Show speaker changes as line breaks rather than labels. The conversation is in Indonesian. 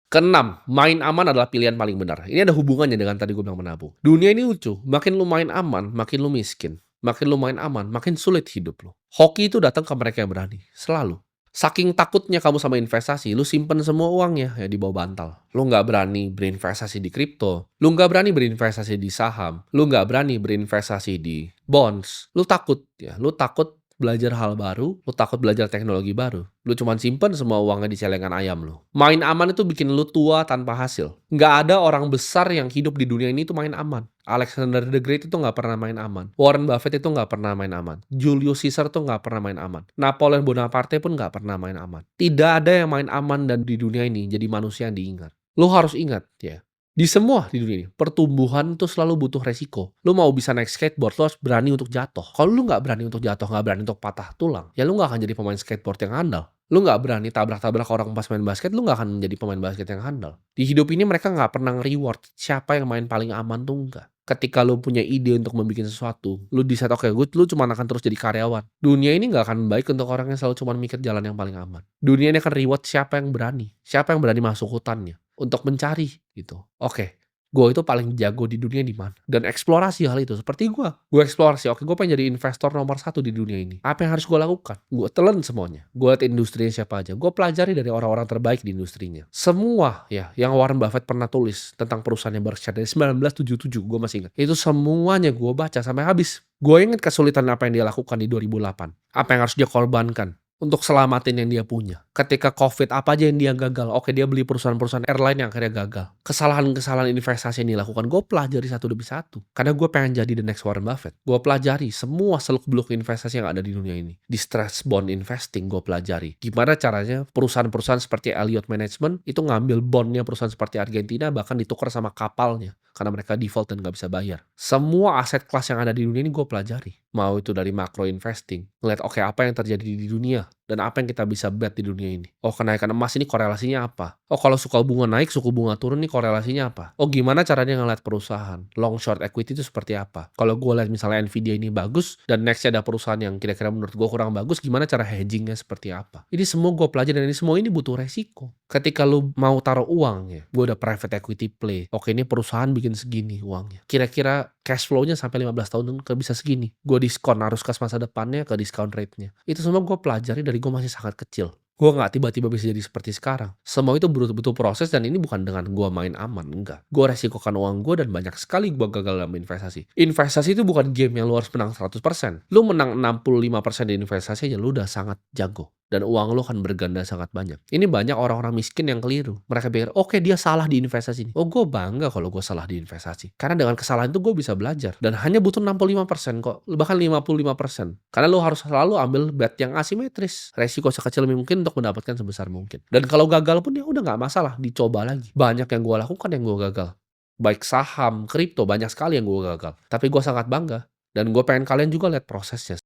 Keenam, main aman adalah pilihan paling benar. Ini ada hubungannya dengan tadi gue bilang menabung. Dunia ini lucu, makin lu main aman, makin lu miskin. Makin lu main aman, makin sulit hidup lu. Hoki itu datang ke mereka yang berani, selalu. Saking takutnya kamu sama investasi, lu simpen semua uangnya ya di bawah bantal. Lu nggak berani berinvestasi di kripto, lu nggak berani berinvestasi di saham, lu nggak berani berinvestasi di bonds. Lu takut ya, lu takut belajar hal baru, lu takut belajar teknologi baru. Lu cuman simpen semua uangnya di celengan ayam lu. Main aman itu bikin lu tua tanpa hasil. Nggak ada orang besar yang hidup di dunia ini itu main aman. Alexander the Great itu nggak pernah main aman. Warren Buffett itu nggak pernah main aman. Julius Caesar tuh nggak pernah main aman. Napoleon Bonaparte pun nggak pernah main aman. Tidak ada yang main aman dan di dunia ini jadi manusia yang diingat. Lu harus ingat ya. Di semua di dunia ini, pertumbuhan tuh selalu butuh resiko. Lu mau bisa naik skateboard, lu harus berani untuk jatuh. Kalau lu nggak berani untuk jatuh, nggak berani untuk patah tulang, ya lu nggak akan jadi pemain skateboard yang handal. Lu nggak berani tabrak-tabrak orang pas main basket, lu nggak akan menjadi pemain basket yang handal. Di hidup ini mereka nggak pernah nge-reward siapa yang main paling aman tuh enggak. Ketika lu punya ide untuk membuat sesuatu, lu decide, oke, lu cuma akan terus jadi karyawan. Dunia ini nggak akan baik untuk orang yang selalu cuma mikir jalan yang paling aman. Dunia ini akan reward siapa yang berani. Siapa yang berani masuk hutannya untuk mencari gitu. Oke, gue itu paling jago di dunia di mana? Dan eksplorasi hal itu seperti gue. Gue eksplorasi, oke, gue pengen jadi investor nomor satu di dunia ini. Apa yang harus gue lakukan? Gue telan semuanya. Gue liat industrinya siapa aja. Gue pelajari dari orang-orang terbaik di industrinya. Semua ya, yang Warren Buffett pernah tulis tentang perusahaannya Berkshire dari 1977, gue masih ingat. Itu semuanya gue baca sampai habis. Gue ingat kesulitan apa yang dia lakukan di 2008. Apa yang harus dia korbankan untuk selamatin yang dia punya. Ketika COVID, apa aja yang dia gagal? Oke, dia beli perusahaan-perusahaan airline yang akhirnya gagal. Kesalahan-kesalahan investasi yang dilakukan, gue pelajari satu demi satu. Karena gue pengen jadi the next Warren Buffett. Gue pelajari semua seluk-beluk investasi yang ada di dunia ini. Di stress bond investing, gue pelajari. Gimana caranya perusahaan-perusahaan seperti Elliott Management itu ngambil bondnya perusahaan seperti Argentina, bahkan ditukar sama kapalnya. Karena mereka default dan gak bisa bayar. Semua aset kelas yang ada di dunia ini gue pelajari. Mau itu dari macro investing. Ngeliat, oke, apa yang terjadi di dunia. Dan apa yang kita bisa bet di dunia ini. Oh, kenaikan emas ini korelasinya apa? Oh, kalau suku bunga naik, suku bunga turun ini korelasinya apa? Oh, gimana caranya ngeliat perusahaan? Long short equity itu seperti apa? Kalau gue lihat misalnya Nvidia ini bagus, dan nextnya ada perusahaan yang kira-kira menurut gue kurang bagus, gimana cara hedgingnya seperti apa? Ini semua gue pelajari, dan ini semua ini butuh resiko. Ketika lu mau taruh uang ya, gue udah private equity play. Oke, ini perusahaan bikin segini uangnya. Kira-kira cash flow-nya sampai 15 tahun ke bisa segini. Gue diskon arus kas masa depannya ke discount rate-nya. Itu semua gue pelajari dari gue masih sangat kecil. Gue nggak tiba-tiba bisa jadi seperti sekarang. Semua itu butuh proses, dan ini bukan dengan gue main aman, enggak. Gue resikokan uang gue dan banyak sekali gue gagal dalam investasi. Investasi itu bukan game yang lu harus menang 100%. Lu menang 65% di investasi aja lu udah sangat jago. Dan uang lo akan berganda sangat banyak. Ini banyak orang-orang miskin yang keliru. Mereka pikir, oke, dia salah di investasi ini. Oh, gue bangga kalau gue salah di investasi. Karena dengan kesalahan itu gue bisa belajar. Dan hanya butuh 65% kok. Bahkan 55%. Karena lo harus selalu ambil bet yang asimetris. Resiko sekecil mungkin untuk mendapatkan sebesar mungkin. Dan kalau gagal pun ya udah nggak masalah. Dicoba lagi. Banyak yang gue lakukan yang gue gagal. Baik saham, kripto, banyak sekali yang gue gagal. Tapi gue sangat bangga. Dan gue pengen kalian juga lihat prosesnya.